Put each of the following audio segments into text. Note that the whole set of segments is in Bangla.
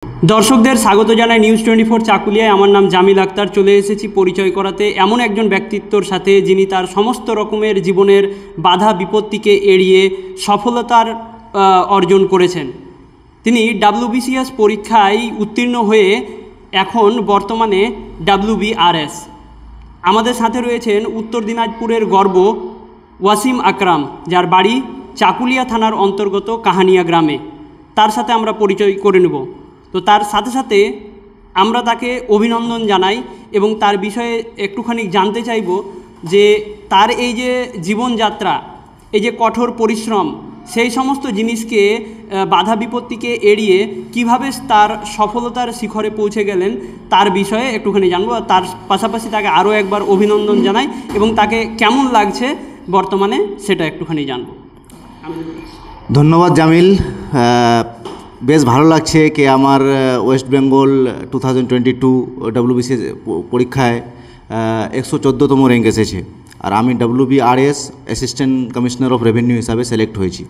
দর্শকদের স্বাগত জানাই নিউজ 24 চাকুলিয়ায়। আমার নাম জামিল আক্তার। চলে এসেছি পরিচয় করাতে এমন একজন ব্যক্তিত্বর সাথে যিনি তার সমস্ত রকমের জীবনের বাধা বিপত্তিকে এড়িয়ে সফলতার অর্জন করেছেন। তিনি WBCS পরীক্ষায় উত্তীর্ণ হয়ে এখন বর্তমানে WBRS। আমাদের সাথে রয়েছেন উত্তর দিনাজপুরের গর্ব ওয়াসিম আকরাম, যার বাড়ি চাকুলিয়া থানার অন্তর্গত কাহানিয়া গ্রামে। তার সাথে আমরা পরিচয় করে নেব। তো তার সাথে সাথে আমরা তাকে অভিনন্দন জানাই এবং তার বিষয়ে একটুখানি জানতে চাইব যে তার এই যে জীবনযাত্রা, এই যে কঠোর পরিশ্রম, সেই সমস্ত জিনিসকে বাধা বিপত্তিকে এড়িয়ে কিভাবে তার সফলতার শিখরে পৌঁছে গেলেন তার বিষয়ে একটুখানি জানবো। তার পাশাপাশি তাকে আরও একবার অভিনন্দন জানাই এবং তাকে কেমন লাগছে বর্তমানে সেটা একটুখানি জানবো। ধন্যবাদ জামিল। বেশ ভালো লাগছে কি আমার ওয়েস্ট বেঙ্গল 2022 WBCS পরীক্ষায় 114তম র্যাঙ্ক এসেছে, আর আমি WBRS assistant commissioner of revenue হিসাবে সিলেক্ট হয়েছি।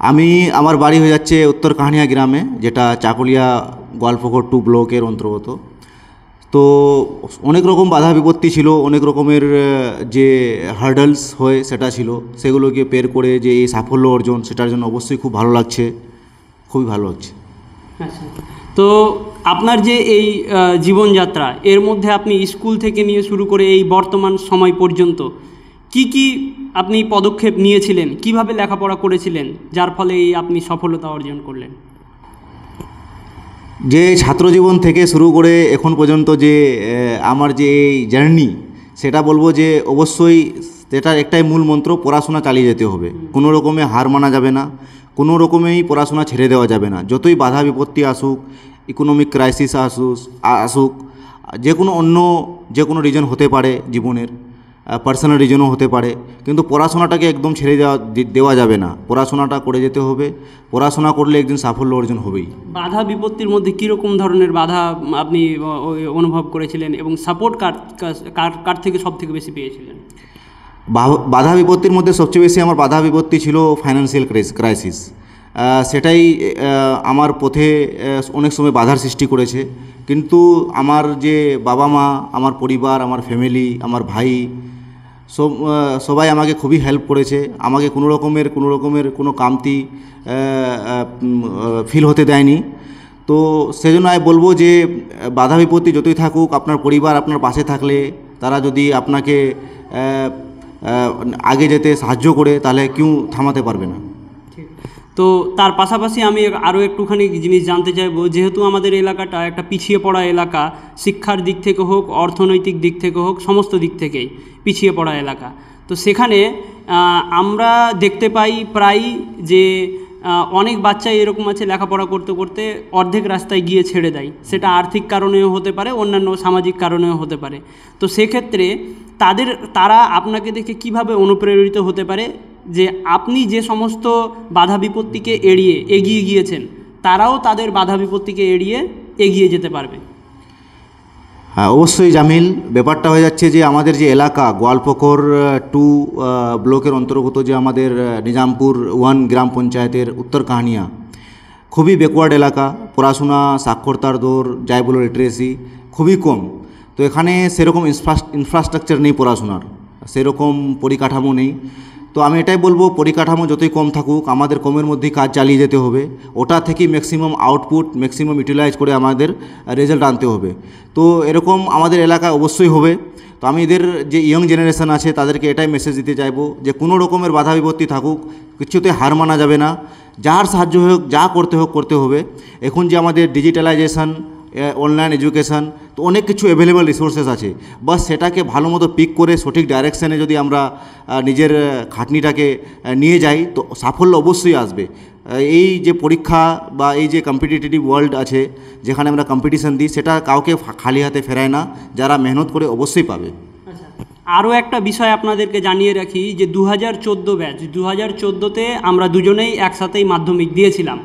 আমি আমার বাড়ি হয়ে যাচ্ছে উত্তর কাহানিয়া গ্রামে, যেটা চাকুলিয়া গোয়ালপুকুর 2 ব্লকের অন্তর্গত। তো অনেক রকম বাধা বিপত্তি ছিল, অনেক রকমের যে হার্ডলস হয় সেটা ছিল, সেগুলোকে পের করে যে এই সাফল্য অর্জন, সেটার জন্য অবশ্যই খুব ভালো লাগছে, খুবই ভালো লাগছে। আচ্ছা, তো আপনার যে এই জীবনযাত্রা, এর মধ্যে আপনি স্কুল থেকে নিয়ে শুরু করে এই বর্তমান সময় পর্যন্ত কি আপনি পদক্ষেপ নিয়েছিলেন, কিভাবে লেখাপড়া করেছিলেন, যার ফলে এই আপনি সফলতা অর্জন করলেন? যে ছাত্রজীবন থেকে শুরু করে এখন পর্যন্ত যে আমার যে এই জার্নি, সেটা বলবো যে অবশ্যই এটার একটাই মূল মন্ত্র, পড়াশোনা চালিয়ে যেতে হবে। কোনো রকমে হার মানা যাবে না, কোনো রকমেই পড়াশোনা ছেড়ে দেওয়া যাবে না। যতই বাধা বিপত্তি আসুক, ইকোনমিক ক্রাইসিস আসুক, যে কোনো অন্য যে কোনো রিজন হতে পারে জীবনের, পার্সোনাল রিজনও হতে পারে, কিন্তু পড়াশোনাটাকে একদম ছেড়ে দেওয়া যাবে না। পড়াশোনাটা করে যেতে হবে, পড়াশোনা করলে একদিন সাফল্য অর্জন হবেই। বাধা বিপত্তির মধ্যে কীরকম ধরনের বাধা আপনি অনুভব করেছিলেন এবং সাপোর্ট কার থেকে সব থেকে বেশি পেয়েছিলেন? বাধা বিপত্তির মধ্যে সবচেয়ে বেশি আমার বাধা বিপত্তি ছিল ফাইন্যান্সিয়াল ক্রাইসিস। সেটাই আমার পথে অনেক সময় বাধার সৃষ্টি করেছে। কিন্তু আমার যে বাবা মা, আমার পরিবার, আমার ফ্যামিলি, আমার ভাই, সবাই আমাকে খুবই হেল্প করেছে। আমাকে কোনো রকমের কোনো কামতি ফিল হতে দেয়নি। তো সেজন্য আমি বলবো যে বাধা বিপত্তি যতই থাকুক, আপনার পরিবার আপনার পাশে থাকলে, তারা যদি আপনাকে আগে যেতে সাহায্য করে, তাহলে কেউ থামাতে পারবে না। তো তার পাশাপাশি আমি আরও একটুখানি জিনিস জানতে চাইবো, যেহেতু আমাদের এলাকাটা একটা পিছিয়ে পড়া এলাকা, শিক্ষার দিক থেকে হোক, অর্থনৈতিক দিক থেকে হোক, সমস্ত দিক থেকেই পিছিয়ে পড়া এলাকা। তো সেখানে আমরা দেখতে পাই প্রায় যে অনেক বাচ্চাই এরকম আছে লেখাপড়া করতে করতে অর্ধেক রাস্তায় গিয়ে ছেড়ে দেয়। সেটা আর্থিক কারণেও হতে পারে, অন্যান্য সামাজিক কারণেও হতে পারে। তো সেক্ষেত্রে তারা আপনাকে দেখে কিভাবে অনুপ্রেরিত হতে পারে যে আপনি যে সমস্ত বাধা বিপত্তিকে এড়িয়ে এগিয়ে গিয়েছেন, তারাও তাদের বাধা বিপত্তিকে এড়িয়ে এগিয়ে যেতে পারবে? হ্যাঁ, অবশ্যই জামিল। ব্যাপারটা হয়ে যাচ্ছে যে আমাদের যে এলাকা গোয়ালপুকুর 2 ব্লকের অন্তর্গত যে আমাদের নিজামপুর 1 গ্রাম পঞ্চায়েতের উত্তর কাহানিয়া, খুবই ব্যাকওয়ার্ড এলাকা। পড়াশোনা, সাক্ষরতার দর, যাই বলো লিটারেসি খুবই কম। তো এখানে সেরকম ইনফ্রাস্ট্রাকচার নেই, পড়াশোনার সেরকম পরিকাঠামো নেই। তো আমি এটাই বলবো, পরিকাঠামো যতই কম থাকুক, আমাদের কমের মধ্যেই কাজ চালিয়ে যেতে হবে। ওটা থেকে ম্যাক্সিমাম আউটপুট, ম্যাক্সিমাম ইউটিলাইজ করে আমাদের রেজাল্ট আনতে হবে। তো এরকম আমাদের এলাকায় অবশ্যই হবে। তো আমি এদের যে ইয়ং জেনারেশন আছে, তাদেরকে এটাই মেসেজ দিতে চাইবো যে কোনো রকমের বাধা বিপত্তি থাকুক, কিছুতে হার মানা যাবে না। যার সাহায্য হোক, যা করতে হোক করতে হবে। এখন যে আমাদের ডিজিটালাইজেশন, অনলাইন এডুকেশান, তো অনেক কিছু অ্যাভেলেবল রিসোর্সেস আছে। বাস সেটাকে ভালো মতো পিক করে সঠিক ডাইরেকশানে যদি আমরা নিজের খাটনিটাকে নিয়ে যাই, তো সাফল্য অবশ্যই আসবে। এই যে পরীক্ষা বা এই যে কম্পিটিটিভ ওয়ার্ল্ড আছে, যেখানে আমরা কম্পিটিশান দিই, সেটা কাউকে খালি হাতে ফেরায় না। যারা মেহনত করে অবশ্যই পাবে। আরও একটা বিষয় আপনাদেরকে জানিয়ে রাখি যে 2014 ব্যাচ, 2014তে আমরা দুজনেই একসাথেই মাধ্যমিক দিয়েছিলাম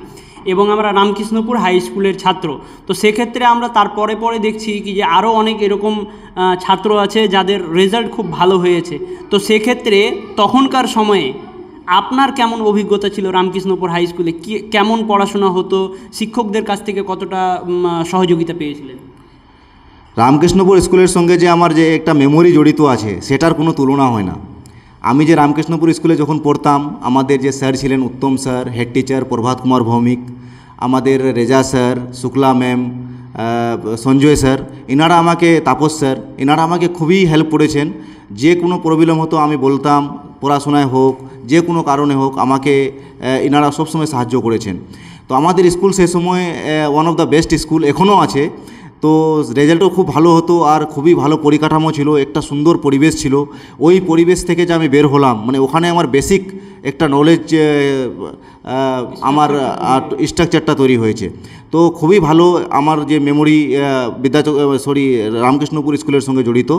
এবং আমরা রামকৃষ্ণপুর হাই স্কুলের ছাত্র। তো সেক্ষেত্রে আমরা তার পরে দেখছি কি যে আরও অনেক এরকম ছাত্র আছে যাদের রেজাল্ট খুব ভালো হয়েছে। তো সেক্ষেত্রে তখনকার সময়ে আপনার কেমন অভিজ্ঞতা ছিল রামকৃষ্ণপুর হাই স্কুলে? কেমন পড়াশোনা হতো? শিক্ষকদের কাছ থেকে কতটা সহযোগিতা পেয়েছিলেন? রামকৃষ্ণপুর স্কুলের সঙ্গে যে আমার যে একটা মেমোরি জড়িত আছে সেটার কোনো তুলনা হয় না। আমি যে রামকৃষ্ণপুর স্কুলে যখন পড়তাম, আমাদের যে স্যার ছিলেন উত্তম sir, head teacher Prabhat Kumar Bhowmik, আমাদের Reza sir, Shukla ma'am, Sanjay sir, এনারা আমাকে, তাপস স্যার, এনারা আমাকে খুবই হেল্প করেছেন। যে কোনো প্রবলেম হতো আমি বলতাম, পড়াশোনায় হোক, যে কোনো কারণে হোক, আমাকে এনারা সবসময় সাহায্য করেছেন। তো আমাদের স্কুল সে সময় one of the best school, এখনও আছে। তো রেজাল্টও খুব ভালো হতো আর খুবই ভালো পরিকাঠামো ছিল, একটা সুন্দর পরিবেশ ছিল। ওই পরিবেশ থেকে যে আমি বের হলাম, মানে ওখানে আমার বেসিক একটা নলেজ, আমার স্ট্রাকচারটা তৈরি হয়েছে। তো খুবই ভালো আমার যে মেমোরি রামকৃষ্ণপুর স্কুলের সঙ্গে জড়িত,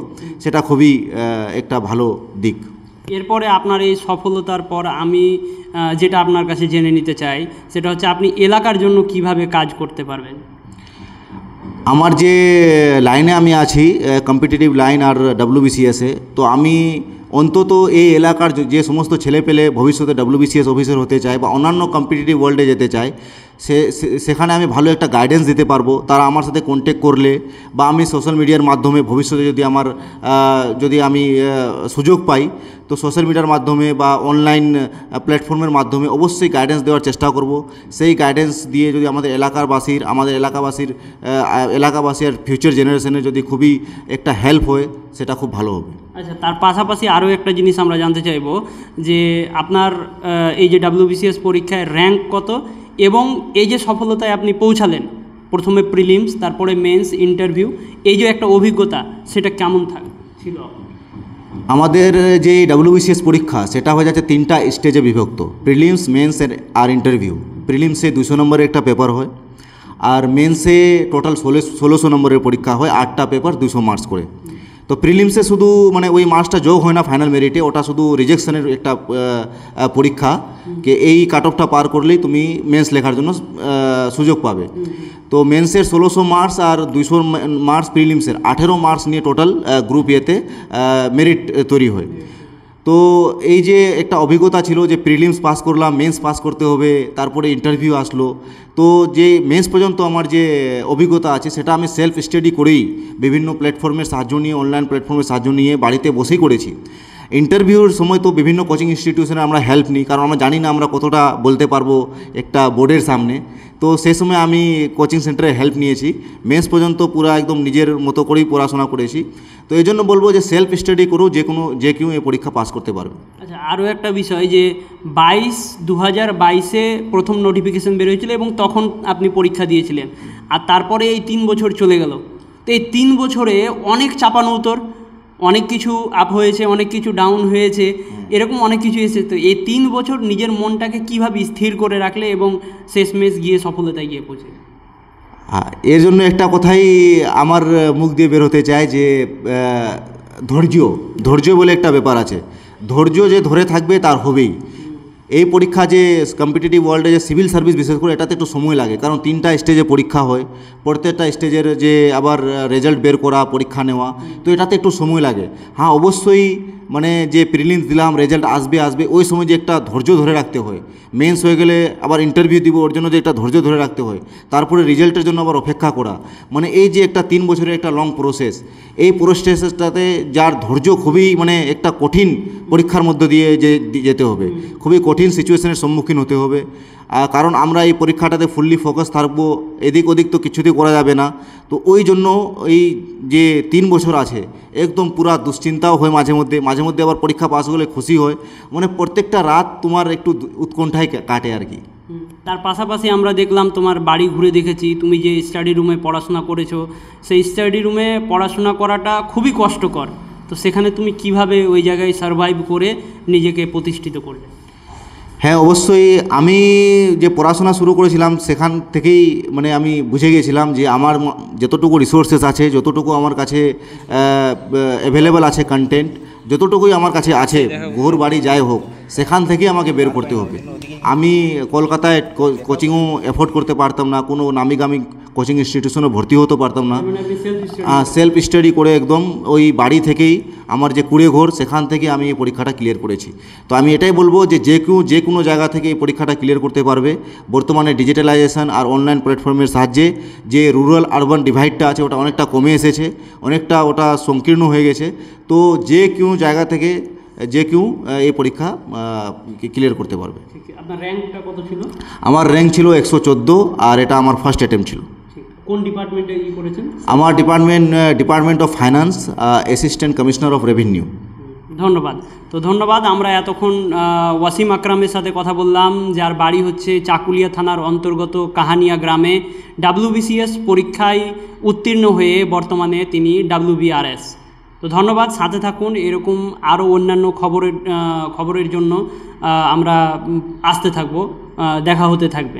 সেটা খুবই একটা ভালো দিক। এরপরে আপনার এই সফলতার পর আমি যেটা আপনার কাছে জেনে নিতে চাই, সেটা হচ্ছে আপনি এলাকার জন্য কিভাবে কাজ করতে পারবেন? আমার যে লাইনে আমি আছি, কম্পিটিটিভ লাইন আর WBCS-এ, তো আমি অন্তত এই এলাকার যে সমস্ত ছেলেপেলে ভবিষ্যতে WBCS অফিসার হতে চায় বা অন্যান্য কম্পিটিটিভ ওয়ার্ল্ডে যেতে চায়, সেখানে আমি ভালো একটা গাইডেন্স দিতে পারবো। তারা আমার সাথে কন্ট্যাক্ট করলে বা আমি সোশ্যাল মিডিয়ার মাধ্যমে ভবিষ্যতে যদি আমি সুযোগ পাই, তো সোশ্যাল মিডিয়ার মাধ্যমে বা অনলাইন প্ল্যাটফর্মের মাধ্যমে অবশ্যই গাইডেন্স দেওয়ার চেষ্টা করব। সেই গাইডেন্স দিয়ে যদি আমাদের এলাকাবাসী আর ফিউচার জেনারেশনের যদি খুবই একটা হেল্প হয়, সেটা খুব ভালো হবে। আচ্ছা, তার পাশাপাশি আরও একটা জিনিস আমরা জানতে চাইব যে আপনার এই যে WBCS পরীক্ষায় র্যাঙ্ক কত, এবং এই যে সফলতায় আপনি পৌঁছালেন, প্রথমে প্রিলিমস, তারপরে মেন্স, ইন্টারভিউ, এই যে একটা অভিজ্ঞতা, সেটা কেমন ছিল? আমাদের যে WBCS পরীক্ষা, সেটা হয়ে যাচ্ছে 3টা স্টেজে বিভক্ত: প্রিলিমস, মেন্স আর ইন্টারভিউ। প্রিলিমসে 200 নম্বরের একটা পেপার হয়, আর মেন্সে টোটাল 1600 নম্বরের পরীক্ষা হয়, 8টা পেপার 200 মার্কস করে। তো প্রিলিমসে শুধু মানে ওই মার্কসটা যোগ হয় না ফাইনাল মেরিটে, ওটা শুধু রিজেকশনের একটা পরীক্ষা, যে এই কাট অফটা পার করলেই তুমি মেন্স লেখার জন্য সুযোগ পাবে। তো মেন্সের 1600 মার্কস আর 200 মার্কস প্রিলিমসের 18 মার্কস নিয়ে টোটাল গ্রুপ এতে মেরিট তৈরি হয়। তো এই যে একটা অভিজ্ঞতা ছিল যে প্রিলিমস পাস করলাম, মেন্স পাস করতে হবে, তারপরে ইন্টারভিউ আসলো। তো যে মেন্স পর্যন্ত আমার যে অভিজ্ঞতা আছে, সেটা আমি সেলফ স্টাডি করেই বিভিন্ন প্ল্যাটফর্মের সাহায্য নিয়ে, অনলাইন প্ল্যাটফর্মের সাহায্য নিয়ে বাড়িতে বসেই করেছি। ইন্টারভিউর সময় তো বিভিন্ন কোচিং ইনস্টিটিউশনে আমরা হেল্প নিই, কারণ আমরা জানি না আমরা কতটা বলতে পারবো একটা বোর্ডের সামনে। তো সেই সময় আমি কোচিং সেন্টারে হেল্প নিয়েছি। মেন্স পর্যন্ত পুরো একদম নিজের মতো করেই পড়াশোনা করেছি। তো এই জন্য বলবো যে সেলফ স্টাডি করো, যে কেউ এই পরীক্ষা পাস করতে পারবে। আচ্ছা, আরও একটা বিষয় যে 2022-এ প্রথম নোটিফিকেশান বের হয়েছিল এবং তখন আপনি পরীক্ষা দিয়েছিলেন, আর তারপরে এই 3 বছর চলে গেল। তো এই 3 বছরে অনেক চাপানো উত্তর, অনেক কিছু আপ হয়েছে, অনেক কিছু ডাউন হয়েছে, এরকম অনেক কিছু এসেছে। তো এই 3 বছর নিজের মনটাকে কীভাবে স্থির করে রাখলে এবং শেষমেশ গিয়ে সফলতায় গিয়ে পৌঁছে? এর জন্য একটা কথাই আমার মুখ দিয়ে বেরোতে চায় যে ধৈর্য বলে একটা ব্যাপার আছে। ধৈর্য যে ধরে থাকবে তার হবেই। এই পরীক্ষা যে কম্পিটিটিভ ওয়ার্ল্ডে যে সিভিল সার্ভিস, বিশেষ করে এটাতে একটু সময় লাগে, কারণ 3টা স্টেজে পরীক্ষা হয়। প্রত্যেকটা স্টেজের যে আবার রেজাল্ট বের করা, পরীক্ষা নেওয়া, তো এটাতে একটু সময় লাগে। হ্যাঁ, অবশ্যই মানে যে প্রিলিমস দিলাম, রেজাল্ট আসবে, ওই সময় যে একটা ধৈর্য ধরে রাখতে হয়। মেন্স হয়ে গেলে আবার ইন্টারভিউ দিব, ওর জন্য যে একটা ধৈর্য ধরে রাখতে হয়। তারপরে রেজাল্টের জন্য আবার অপেক্ষা করা, মানে এই যে একটা 3 বছরের একটা লং প্রসেস, এই প্রসেসটাতে যার ধৈর্য খুবই মানে একটা কঠিন পরীক্ষার মধ্য দিয়ে যেতে হবে, খুবই কঠিন সিচুয়েশনের সম্মুখীন হতে হবে। কারণ আমরা এই পরীক্ষাটাতে ফুললি ফোকাস থাকবো, এদিক ওদিক তো কিছুতেই করা যাবে না। তো ওই জন্য এই যে 3 বছর আছে, একদম পুরা দুশ্চিন্তাও হয় মাঝে মধ্যে আবার পরীক্ষা পাস হলে খুশি হয়, মানে প্রত্যেকটা রাত তোমার একটু উৎকণ্ঠায় কাটে আর কি। তার পাশাপাশি আমরা দেখলাম তোমার বাড়ি ঘুরে দেখেছি, তুমি যে স্টাডি রুমে পড়াশোনা করেছো, সেই স্টাডি রুমে পড়াশোনা করাটা খুবই কষ্টকর। তো সেখানে তুমি কিভাবে ওই জায়গায় সারভাইভ করে নিজেকে প্রতিষ্ঠিত করলে? হ্যাঁ, অবশ্যই। আমি যে পড়াশোনা শুরু করেছিলাম, সেখান থেকেই মানে আমি বুঝে গিয়েছিলাম যে আমার যতটুকু রিসোর্সেস আছে, যতটুকু আমার কাছে অ্যাভেলেবেল আছে কন্টেন্ট, যতটুকুই আমার কাছে আছে, ঘর বাড়ি যাই হোক, সেখান থেকেই আমাকে বের করতে হবে। আমি কলকাতায় কোচিংও অ্যাফোর্ড করতে পারতাম না, কোনো নামিগামি কোচিং ইনস্টিটিউশনে ভর্তি হতে পারতাম না। সেলফ স্টাডি করে একদম ওই বাড়ি থেকেই আমার যে কুড়েঘর সেখান থেকে আমি এই পরীক্ষাটা ক্লিয়ার করেছি। তো আমি এটাই বলবো যে যে কোনো জায়গা থেকে এই পরীক্ষাটা ক্লিয়ার করতে পারবে। বর্তমানে ডিজিটালাইজেশন আর অনলাইন প্ল্যাটফর্মের সাহায্যে যে রুরাল আরবান ডিভাইডটা আছে ওটা অনেকটা কমে এসেছে, অনেকটা ওটা সংকীর্ণ হয়ে গেছে। তো যে কোনো জায়গা থেকে যে কেউ এই পরীক্ষা ক্লিয়ার করতে পারবে। ঠিক, আপনার র্যাঙ্কটা কত ছিল? আমার র্যাঙ্ক ছিল 114 আর এটা আমার ফার্স্ট অ্যাটেম্প ছিল। ঠিক, কোন ডিপার্টমেন্টে করেছেন? আমার department of finance, assistant commissioner of revenue. ধন্যবাদ। তো ধন্যবাদ। আমরা এতক্ষণ ওয়াসিম আকরামের সাথে কথা বললাম, যার বাড়ি হচ্ছে চাকুলিয়া থানার অন্তর্গত কাহানিয়া গ্রামে। WBCS পরীক্ষায় উত্তীর্ণ হয়ে বর্তমানে তিনি WBRS। তো ধন্যবাদ, সাথে থাকুন। এরকম আরও অন্যান্য খবরের জন্য আমরা আসতে থাকবো, দেখা হতে থাকবে।